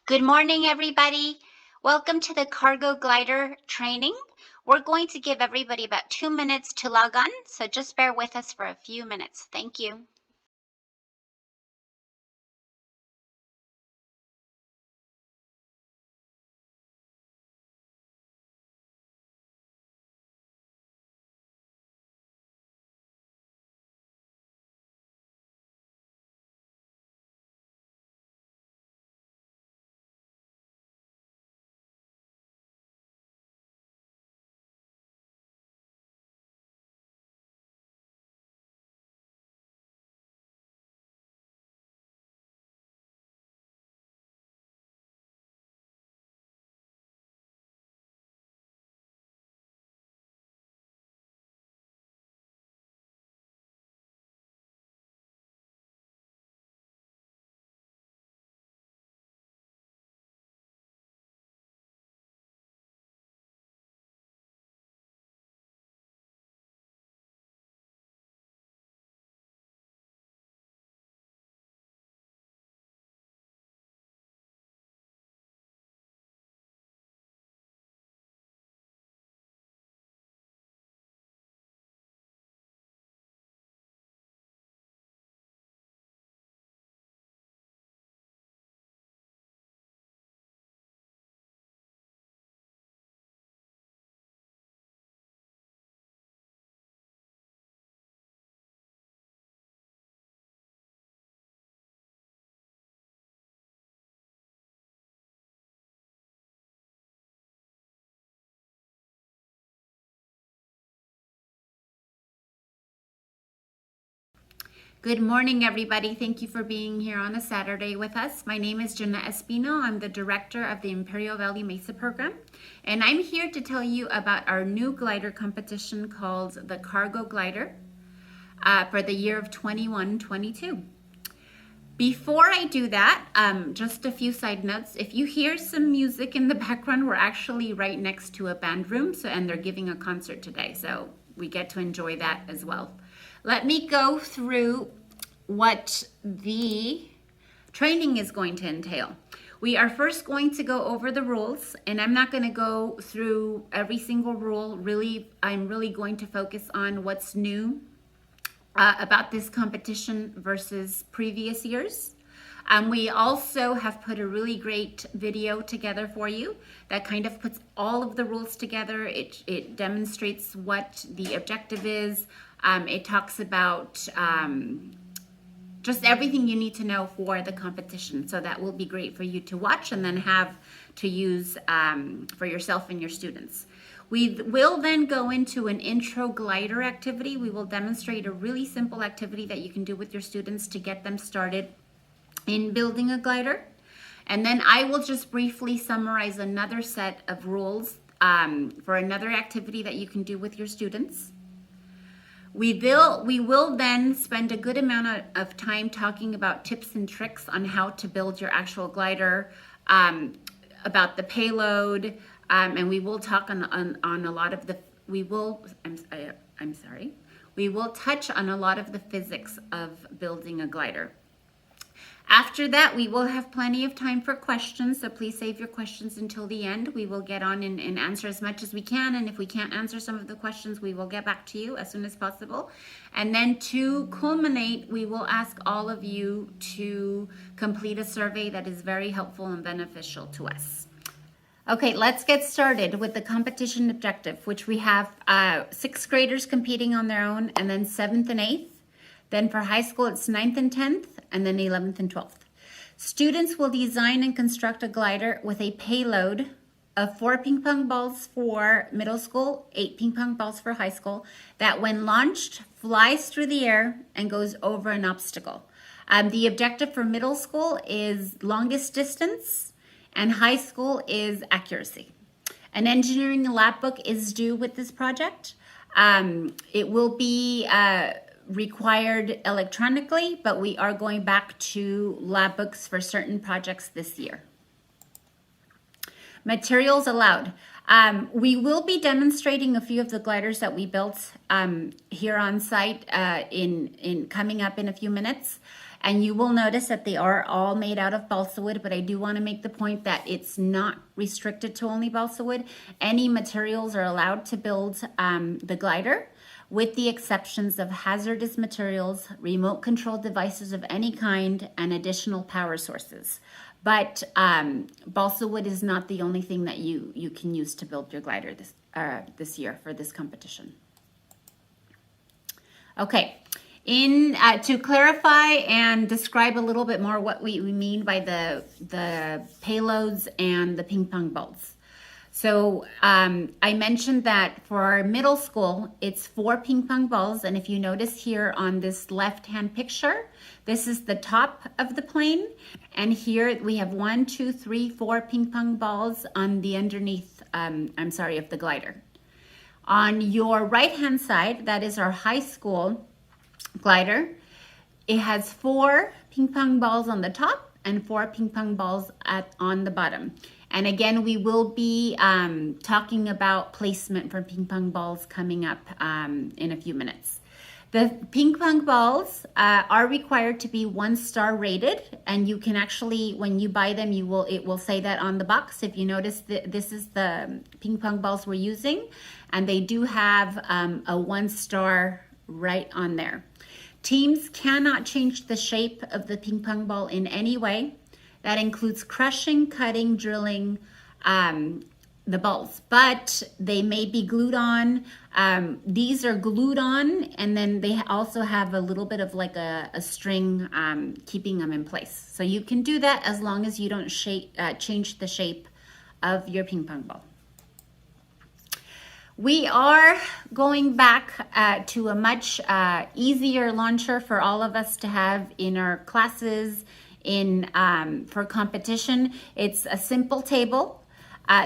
Good morning, everybody. Welcome to the cargo glider training. We're going to give everybody about 2 minutes to log on, so just bear with us for a few minutes. Thank you. Good morning, everybody. Thank you for being here on a Saturday with us. My name is Jenna Espino. I'm the director of the Imperial Valley Mesa program, and I'm here to tell you about our new glider competition called the Cargo Glider for the year of 21-22. Before I do that, just a few side notes. If you hear some music in the background, we're actually right next to a band room, and they're giving a concert today, so we get to enjoy that as well. Let me go through what the training is going to entail. We are first going to go over the rules, and I'm not going to go through every single rule. I'm really going to focus on what's new about this competition versus previous years. We also have put a really great video together for you that kind of puts all of the rules together. It demonstrates what the objective is. It talks about just everything you need to know for the competition. So that will be great for you to watch and then have to use for yourself and your students. We will then go into an intro glider activity. We will demonstrate a really simple activity that you can do with your students to get them started in building a glider. And then I will just briefly summarize another set of rules for another activity that you can do with your students. We will then spend a good amount of time talking about tips and tricks on how to build your actual glider, about the payload, and we will talk on a lot of the, we will touch on a lot of the physics of building a glider. After that, we will have plenty of time for questions, so please save your questions until the end. We will get on and answer as much as we can, and if we can't answer some of the questions, we will get back to you as soon as possible. And then to culminate, we will ask all of you to complete a survey that is very helpful and beneficial to us. Okay, let's get started with the competition objective, which we have 6th graders competing on their own, and then 7th and 8th. Then for high school, it's 9th and 10th, and then 11th and 12th. Students will design and construct a glider with a payload of 4 ping pong balls for middle school, 8 ping pong balls for high school, that when launched, flies through the air and goes over an obstacle. The objective for middle school is longest distance, and high school is accuracy. An engineering lab book is due with this project. It will be required electronically, but we are going back to lab books for certain projects this year. Materials allowed. We will be demonstrating a few of the gliders that we built here on site in coming up in a few minutes. And you will notice that they are all made out of balsa wood, but I do want to make the point that it's not restricted to only balsa wood. Any materials are allowed to build the glider, with the exceptions of hazardous materials, remote control devices of any kind, and additional power sources. But balsa wood is not the only thing that you can use to build your glider this year for this competition. Okay. To clarify and describe a little bit more what we mean by the payloads and the ping pong balls. So I mentioned that for our middle school, it's 4 ping pong balls. And if you notice here on this left-hand picture, this is the top of the plane. And here we have 1, 2, 3, 4 ping pong balls on the underneath, of the glider. On your right-hand side, that is our high school glider. It has 4 ping pong balls on the top and 4 ping pong balls on the bottom. And again, we will be talking about placement for ping pong balls coming up in a few minutes. The ping pong balls are required to be 1-star rated, and you can actually, when you buy them, it will say that on the box. If you notice, this is the ping pong balls we're using, and they do have a 1-star right on there. Teams cannot change the shape of the ping pong ball in any way. That includes crushing, cutting, drilling the balls, but they may be glued on. These are glued on, and then they also have a little bit of like a string keeping them in place. So you can do that as long as you don't change the shape of your ping pong ball. We are going back to a much easier launcher for all of us to have in our classes for competition. It's a simple table.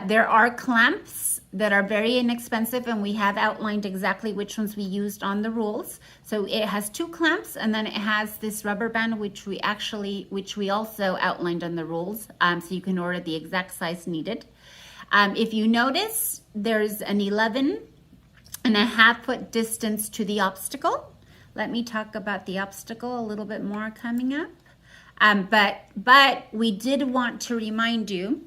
There are clamps that are very inexpensive, and we have outlined exactly which ones we used on the rules. So it has 2 clamps, and then it has this rubber band, which we also outlined on the rules. So you can order the exact size needed. If you notice, there's an 11.5 foot distance to the obstacle. Let me talk about the obstacle a little bit more coming up. But we did want to remind you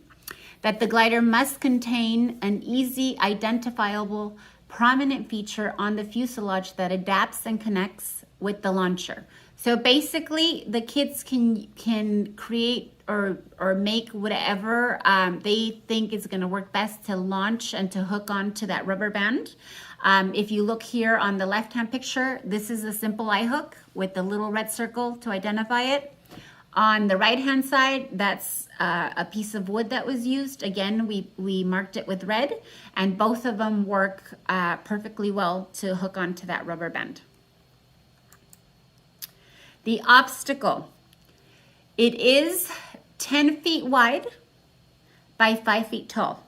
that the glider must contain an easy identifiable prominent feature on the fuselage that adapts and connects with the launcher. So basically, the kids can create or make whatever they think is going to work best to launch and to hook onto that rubber band. If you look here on the left-hand picture, this is a simple eye hook with the little red circle to identify it. On the right-hand side, that's a piece of wood that was used. Again, we marked it with red, and both of them work perfectly well to hook onto that rubber band. The obstacle, it is 10 feet wide by 5 feet tall.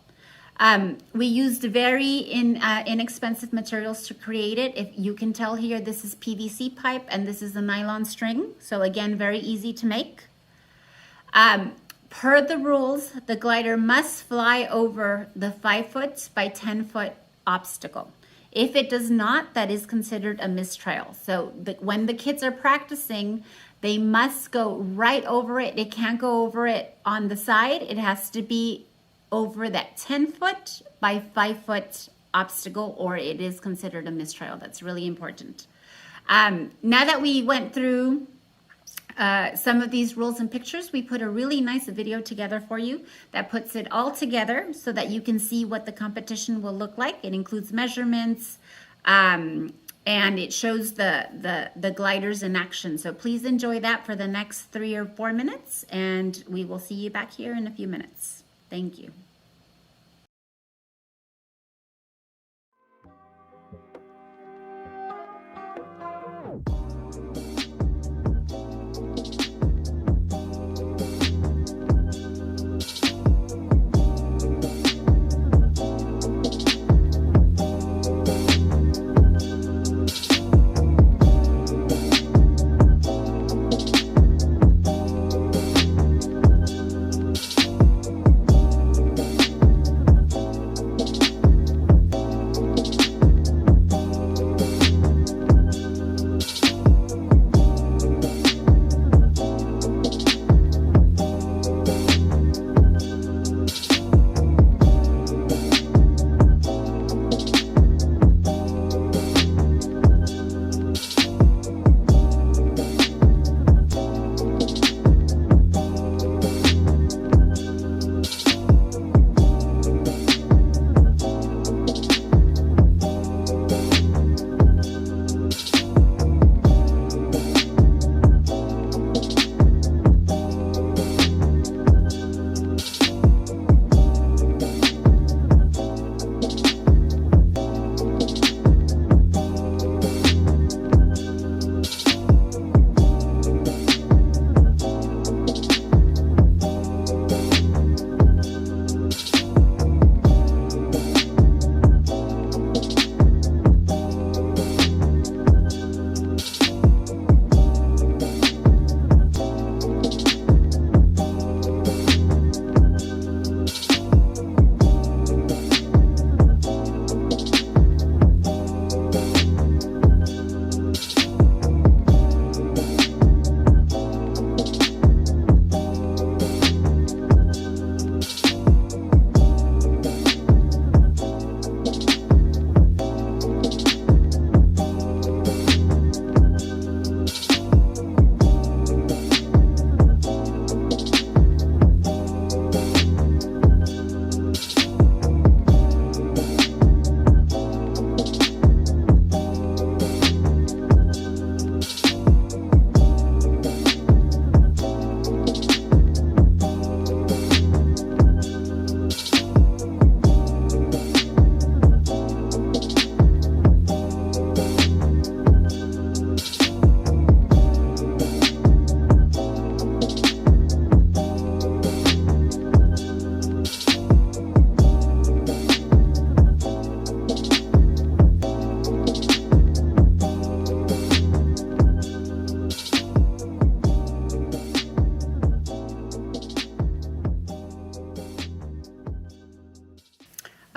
We used very inexpensive materials to create it. If you can tell here, this is PVC pipe and this is a nylon string. So again, very easy to make. Per the rules, the glider must fly over the 5 foot by 10 foot obstacle. If it does not, that is considered a mistrial. So when the kids are practicing, they must go right over it. They can't go over it on the side. It has to be over that 10 foot by 5 foot obstacle, or it is considered a mistrial. That's really important. Now that we went through some of these rules and pictures, we put a really nice video together for you that puts it all together so that you can see what the competition will look like. It includes measurements, and it shows the gliders in action. So please enjoy that for the next 3 or 4 minutes, and we will see you back here in a few minutes. Thank you.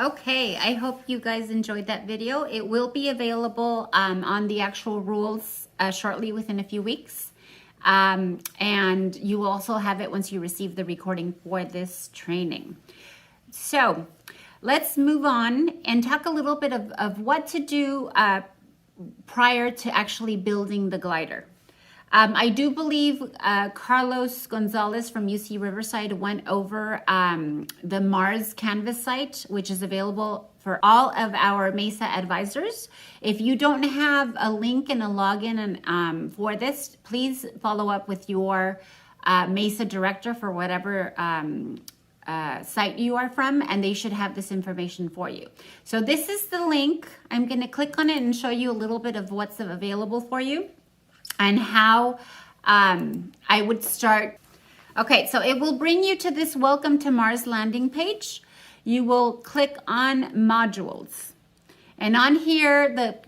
Okay, I hope you guys enjoyed that video. It will be available on the actual rules shortly within a few weeks. And you will also have it once you receive the recording for this training. So let's move on and talk a little bit of what to do prior to actually building the glider. I do believe Carlos Gonzalez from UC Riverside went over the Mars Canvas site, which is available for all of our MESA advisors. If you don't have a link and a login and, for this, please follow up with your MESA director for whatever site you are from, and they should have this information for you. So this is the link. I'm going to click on it and show you a little bit of what's available for you and how I would start. Okay, so it will bring you to this Welcome to Mars landing page. You will click on modules. And on here, the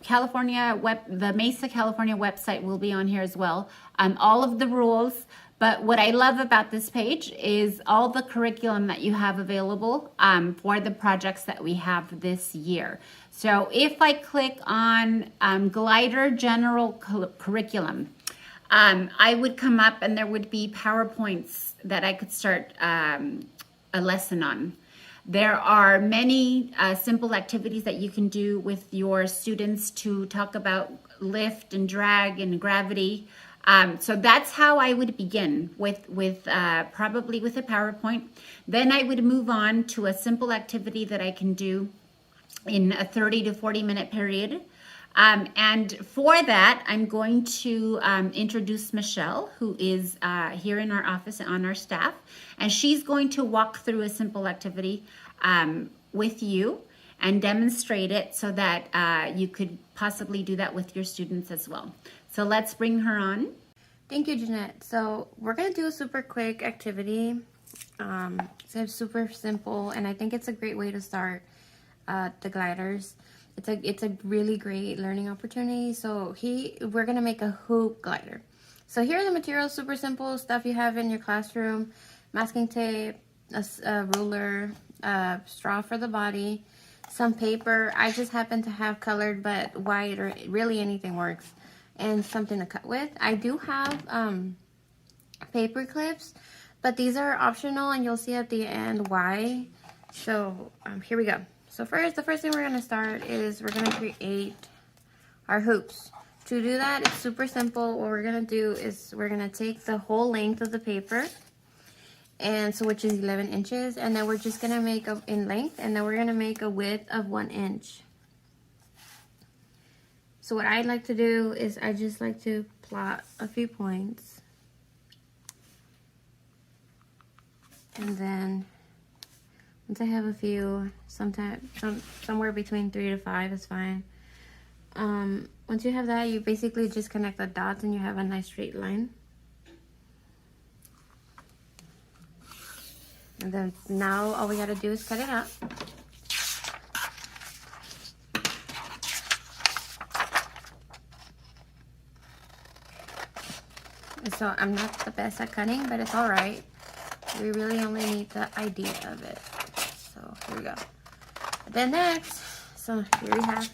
MESA California website will be on here as well. All of the rules. But what I love about this page is all the curriculum that you have available for the projects that we have this year. So if I click on Glider General Curriculum, I would come up and there would be PowerPoints that I could start a lesson on. There are many simple activities that you can do with your students to talk about lift and drag and gravity. So that's how I would begin with probably with a PowerPoint. Then I would move on to a simple activity that I can do in a 30 to 40 minute period. And for that, I'm going to introduce Michelle, who is here in our office on our staff, and she's going to walk through a simple activity with you and demonstrate it so that you could possibly do that with your students as well. So let's bring her on. Thank you, Jeanette. So we're going to do a super quick activity. It's super simple, and I think it's a great way to start the gliders. It's a really great learning opportunity. So we're going to make a hoop glider. So here are the materials, super simple stuff you have in your classroom: masking tape, a ruler, straw for the body, some paper. I just happen to have colored, but white or really anything works, and something to cut with. I do have paper clips, but these are optional, and you'll see at the end why. So here we go. So the first thing we're going to start is we're going to create our hoops. To do that, it's super simple. What we're going to do is we're going to take the whole length of the paper, and so which is 11 inches, and then we're just going to make in length, and then we're going to make a width of 1 inch. So what I like to do is I just like to plot a few points, and then once I have a few, somewhere between 3 to 5 is fine. Once you have that, you basically just connect the dots and you have a nice straight line. And then now all we gotta do is cut it out. So I'm not the best at cutting, but it's all right. We really only need the idea of it. So here we go. Then next, so here we have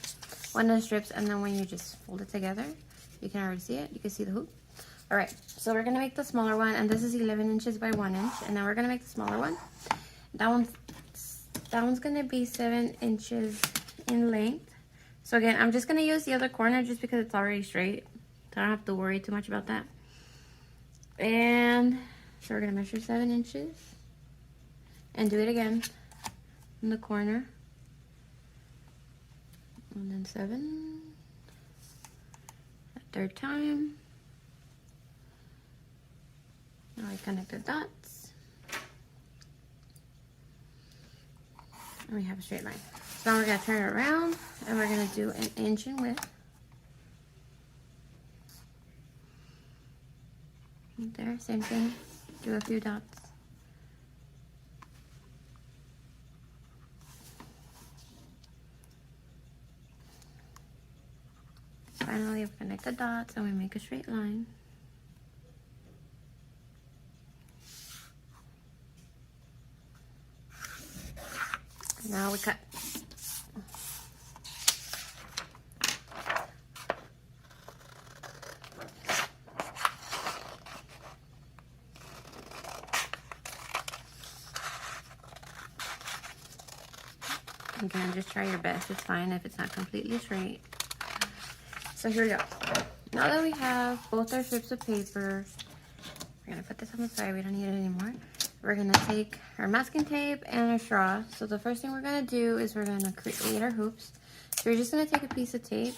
one of the strips, and then when you just fold it together, you can already see it. You can see the hoop. All right, so we're gonna make the smaller one, and this is 11 inches by 1 inch, and then we're gonna make the smaller one. That one's gonna be 7 inches in length. So again, I'm just gonna use the other corner just because it's already straight. So I don't have to worry too much about that. And so we're gonna measure 7 inches and do it again in the corner. And then 7, a third time. Now I connect the dots. And we have a straight line. So now we're gonna turn it around and we're gonna do 1 inch in width. Right there, same thing. Do a few dots. Finally, we connect the dots and we make a straight line. Now we cut. Again, just try your best. It's fine if it's not completely straight. So here we go. Now that we have both our strips of paper, we're gonna put this on the side. We don't need it anymore. We're gonna take our masking tape and our straw. So the first thing we're gonna do is we're gonna create our hoops. So you're just gonna take a piece of tape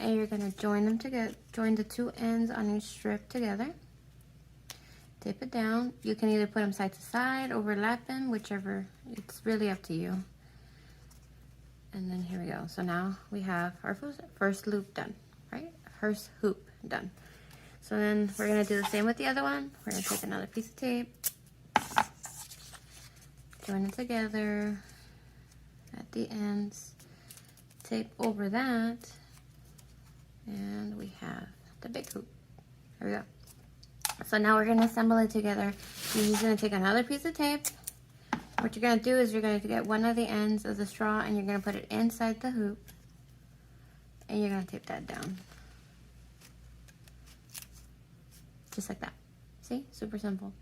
and you're gonna join them together, join the two ends on each strip together. Tape it down. You can either put them side to side, overlap them, whichever, it's really up to you. And then here we go. So now we have our first loop done, right? First hoop done. So then we're gonna do the same with the other one. We're gonna take another piece of tape, join it together at the ends, tape over that, and we have the big hoop. There we go. So now we're gonna assemble it together. You're just gonna take another piece of tape. What you're gonna do is you're gonna get one of the ends of the straw and you're gonna put it inside the hoop, and you're gonna tape that down. Just like that. See? Super simple.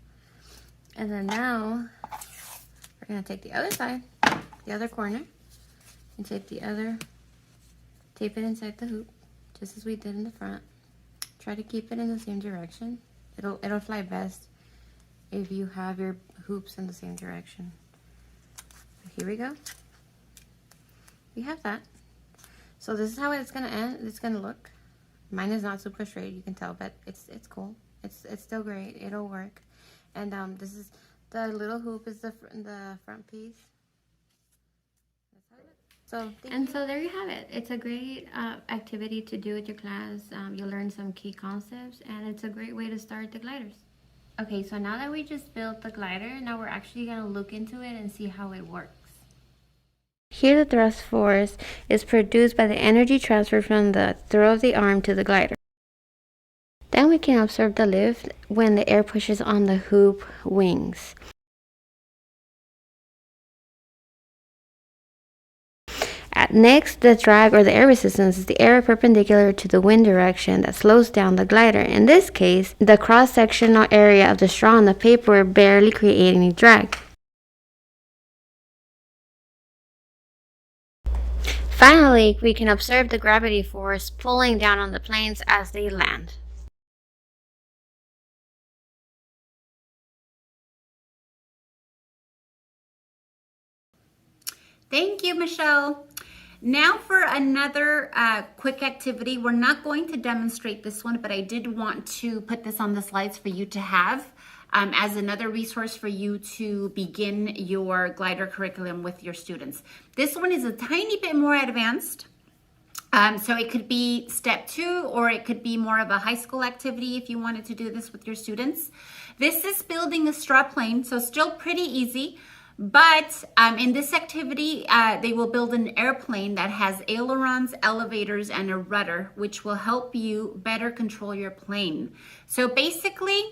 And then now we're gonna take the other side, the other corner, and tape it inside the hoop, just as we did in the front. Try to keep it in the same direction. It'll fly best if you have your hoops in the same direction. Here we go. We have that. So this is how it's gonna end. It's gonna look. Mine is not super straight, you can tell, but it's cool. It's still great. It'll work. And this is the little hoop is the front piece. So there you have it. It's a great activity to do with your class. You'll learn some key concepts, and it's a great way to start the gliders. Okay, so now that we just built the glider, now we're actually gonna look into it and see how it works. Here the thrust force is produced by the energy transfer from the throw of the arm to the glider. Then we can observe the lift when the air pushes on the hoop wings. Next, the drag or the air resistance is the air perpendicular to the wind direction that slows down the glider. In this case, the cross-sectional area of the straw on the paper barely create any drag. Finally, we can observe the gravity force pulling down on the planes as they land. Thank you, Michelle. Now for another quick activity. We're not going to demonstrate this one, but I did want to put this on the slides for you to have as another resource for you to begin your glider curriculum with your students. This one is a tiny bit more advanced. So it could be step 2, or it could be more of a high school activity if you wanted to do this with your students. This is building a straw plane, so still pretty easy. But in this activity, they will build an airplane that has ailerons, elevators, and a rudder, which will help you better control your plane. So basically,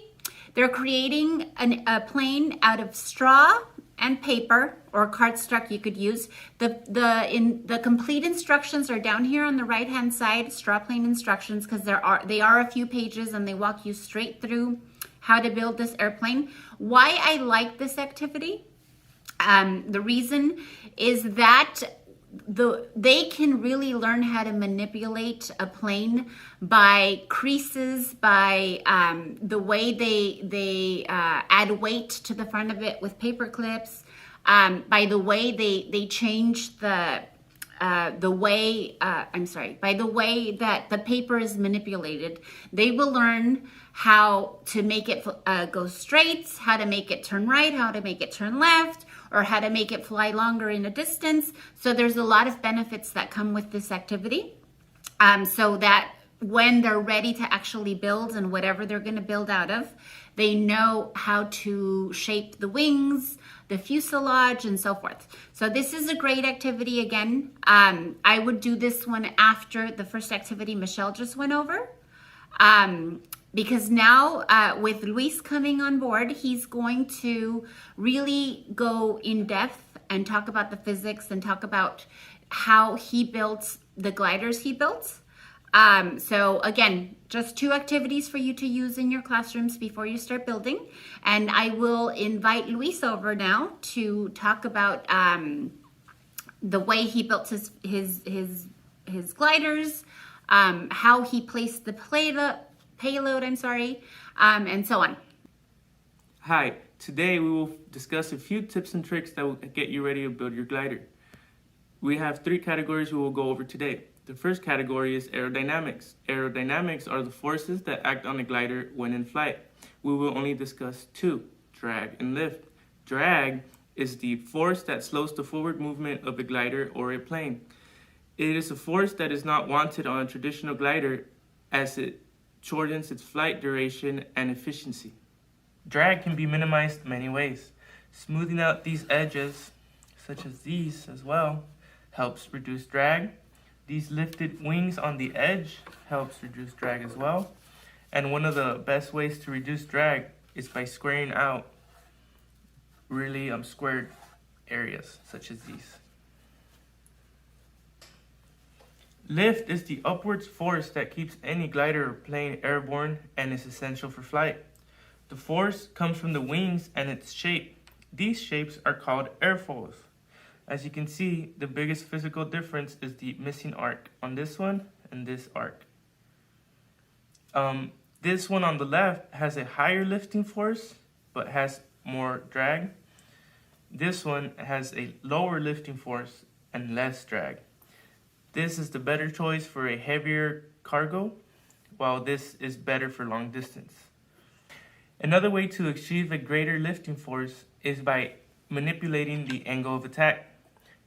they're creating a plane out of straw and paper, or cardstock you could use. The complete instructions are down here on the right-hand side, straw plane instructions, because they are a few pages and they walk you straight through how to build this airplane. Why I like this activity? The reason is that they can really learn how to manipulate a plane by creases, by the way they add weight to the front of it with paper clips, by the way they change by the way that the paper is manipulated. They will learn how to make it go straight, how to make it turn right, how to make it turn left, or how to make it fly longer in a distance. So there's a lot of benefits that come with this activity, so that when they're ready to actually build and whatever they're going to build out of, they know how to shape the wings, the fuselage, and so forth. So this is a great activity. Again, I would do this one after the first activity Michelle just went over. Because now with Luis coming on board, he's going to really go in depth and talk about the physics and talk about how he built the gliders he built. So again, just 2 activities for you to use in your classrooms before you start building. And I will invite Luis over now to talk about the way he built his gliders, how he placed the payload, and so on. Hi, today we will discuss a few tips and tricks that will get you ready to build your glider. We have 3 categories we will go over today. The first category is aerodynamics. Aerodynamics are the forces that act on a glider when in flight. We will only discuss 2, drag and lift. Drag is the force that slows the forward movement of a glider or a plane. It is a force that is not wanted on a traditional glider as it shortens its flight duration and efficiency. Drag can be minimized many ways. Smoothing out these edges, such as these as well, helps reduce drag. These lifted wings on the edge helps reduce drag as well. And one of the best ways to reduce drag is by squaring out really squared areas, such as these. Lift is the upwards force that keeps any glider or plane airborne and is essential for flight. The force comes from the wings and its shape. These shapes are called airfoils. As you can see, the biggest physical difference is the missing arc on this one and this arc. This one on the left has a higher lifting force but has more drag. This one has a lower lifting force and less drag. This is the better choice for a heavier cargo, while this is better for long distance. Another way to achieve a greater lifting force is by manipulating the angle of attack.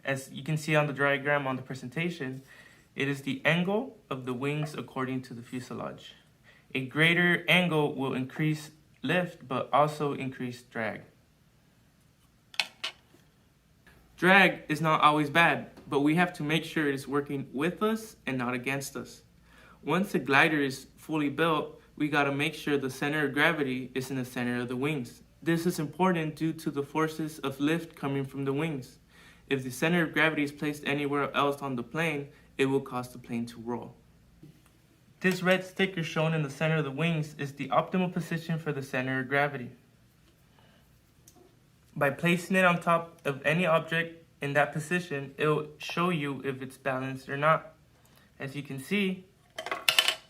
As you can see on the diagram on the presentation, it is the angle of the wings according to the fuselage. A greater angle will increase lift but also increase drag. Drag is not always bad, but we have to make sure it is working with us and not against us. Once the glider is fully built, we gotta make sure the center of gravity is in the center of the wings. This is important due to the forces of lift coming from the wings. If the center of gravity is placed anywhere else on the plane, it will cause the plane to roll. This red sticker shown in the center of the wings is the optimal position for the center of gravity. By placing it on top of any object in that position, it will show you if it's balanced or not. As you can see,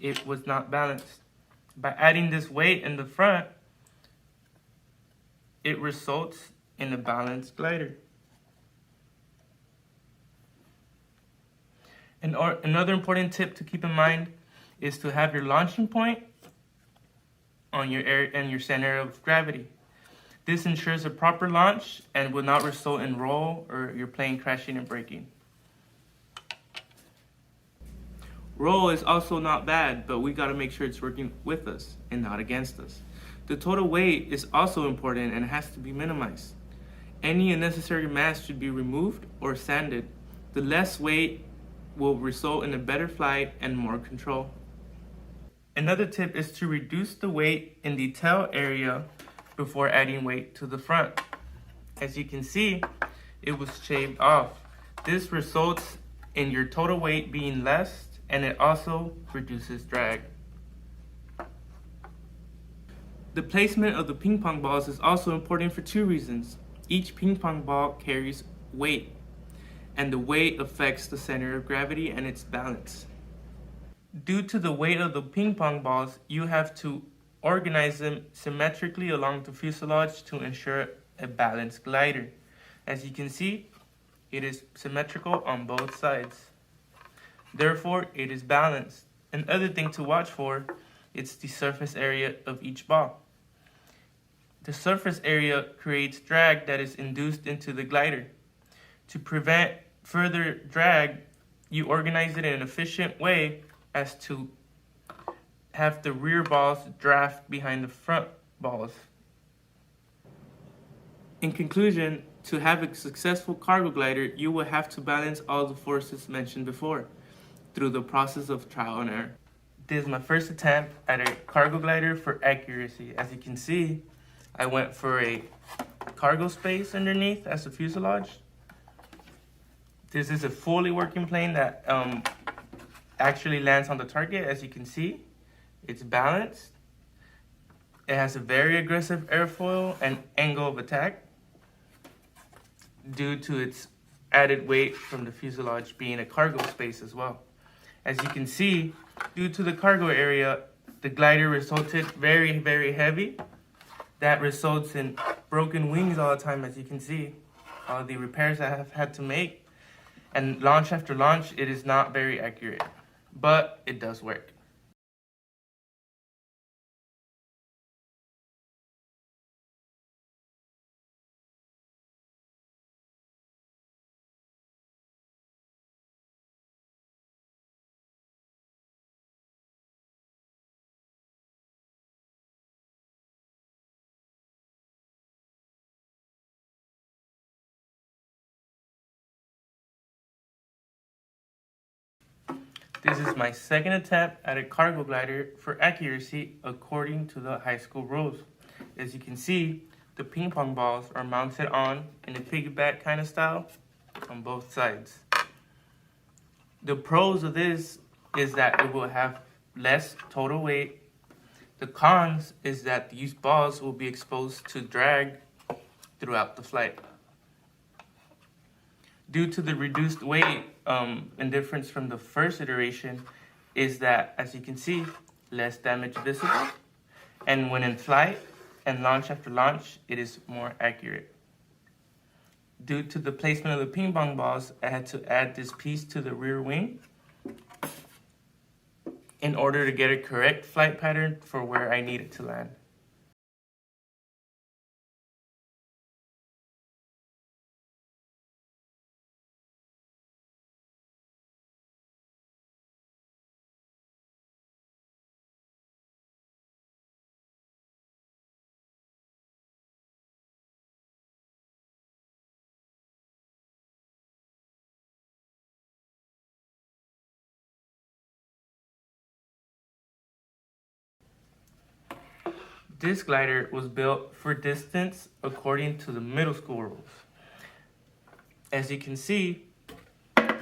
it was not balanced. By adding this weight in the front, it results in a balanced glider. Another important tip to keep in mind is to have your launching point on your center of gravity. This ensures a proper launch and will not result in roll or your plane crashing and breaking. Roll is also not bad, but we gotta make sure it's working with us and not against us. The total weight is also important and has to be minimized. Any unnecessary mass should be removed or sanded. The less weight will result in a better flight and more control. Another tip is to reduce the weight in the tail area before adding weight to the front. As you can see, it was shaved off. This results in your total weight being less, and it also reduces drag. The placement of the ping pong balls is also important for 2 reasons. Each ping pong ball carries weight, and the weight affects the center of gravity and its balance. Due to the weight of the ping pong balls, you have to organize them symmetrically along the fuselage to ensure a balanced glider. As you can see, it is symmetrical on both sides. Therefore, it is balanced. Another thing to watch for is the surface area of each ball. The surface area creates drag that is induced into the glider. To prevent further drag, you organize it in an efficient way as to have the rear balls draft behind the front balls. In conclusion, to have a successful cargo glider, you will have to balance all the forces mentioned before through the process of trial and error. This is my first attempt at a cargo glider for accuracy. As you can see, I went for a cargo space underneath as a fuselage. This is a fully working plane that actually lands on the target. As you can see, it's balanced. It has a very aggressive airfoil and angle of attack due to its added weight from the fuselage being a cargo space as well. As you can see, due to the cargo area, the glider resulted very, very heavy. That results in broken wings all the time, as you can see. All the repairs I have had to make. And launch after launch, it is not very accurate, but it does work. This is my second attempt at a cargo glider for accuracy according to the high school rules. As you can see, the ping pong balls are mounted on in a piggyback kind of style on both sides. The pros of this is that it will have less total weight. The cons is that these balls will be exposed to drag throughout the flight. Due to the reduced weight and difference from the first iteration is that, as you can see, less damage visible. And when in flight and launch after launch, it is more accurate. Due to the placement of the ping pong balls, I had to add this piece to the rear wing in order to get a correct flight pattern for where I needed to land. This glider was built for distance according to the middle school rules. As you can see,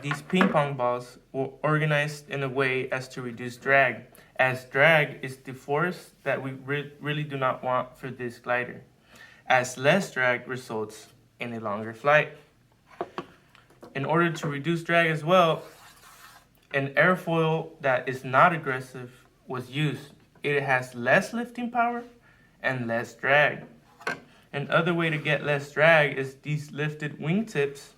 these ping pong balls were organized in a way as to reduce drag, as drag is the force that we really do not want for this glider, as less drag results in a longer flight. In order to reduce drag as well, an airfoil that is not aggressive was used. It has less lifting power and less drag. Another way to get less drag is these lifted wingtips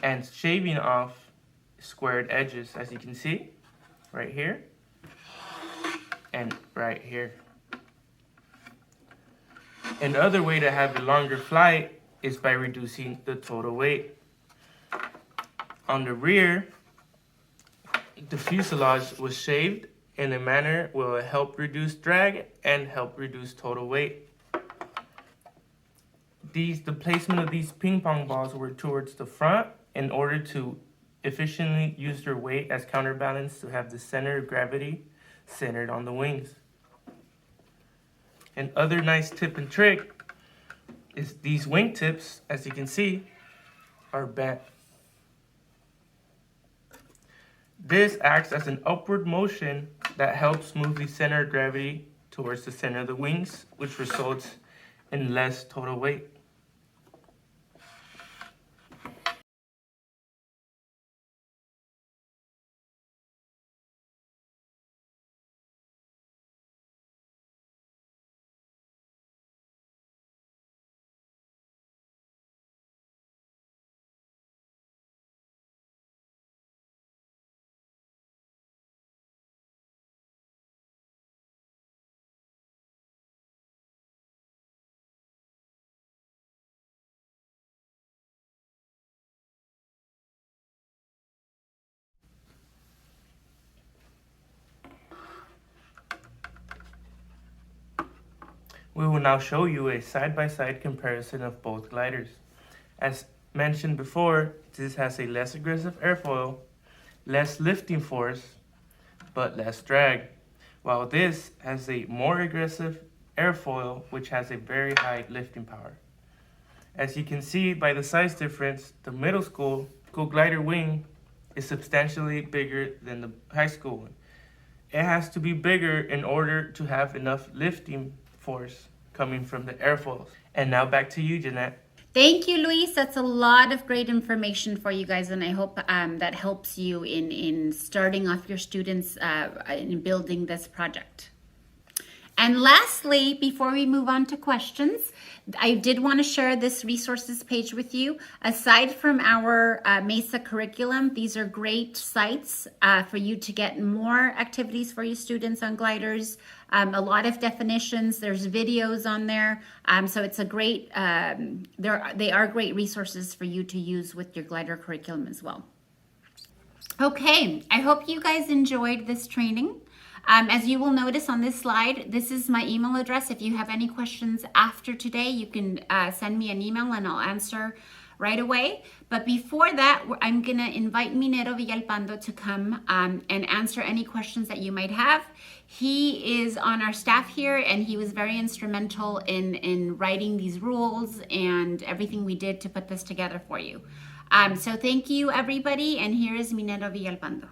and shaving off squared edges, as you can see right here and right here. Another way to have a longer flight is by reducing the total weight. On the rear, the fuselage was shaved in a manner will help reduce drag and help reduce total weight. The placement of these ping pong balls were towards the front in order to efficiently use their weight as counterbalance to have the center of gravity centered on the wings. And other nice tip and trick is these wingtips, as you can see, are bent. This acts as an upward motion that helps move the center of gravity towards the center of the wings, which results in less total weight. We will now show you a side-by-side comparison of both gliders. As mentioned before, this has a less aggressive airfoil, less lifting force, but less drag, while this has a more aggressive airfoil, which has a very high lifting power. As you can see by the size difference, the middle school glider wing is substantially bigger than the high school one. It has to be bigger in order to have enough lifting force coming from the airfoils. And now back to you, Jeanette. Thank you, Luis. That's a lot of great information for you guys, and I hope that helps you in starting off your students in building this project. And lastly, before we move on to questions, I did want to share this resources page with you. Aside from our MESA curriculum, these are great sites for you to get more activities for your students on gliders. A lot of definitions, there's videos on there. So it's a great, they are great resources for you to use with your glider curriculum as well. Okay, I hope you guys enjoyed this training. As you will notice on this slide, this is my email address. If you have any questions after today, you can send me an email and I'll answer right away. But before that, I'm gonna invite Minero Villalpando to come and answer any questions that you might have. He is on our staff here and he was very instrumental in writing these rules and everything we did to put this together for you. So thank you everybody, and here is Minero Villalpando.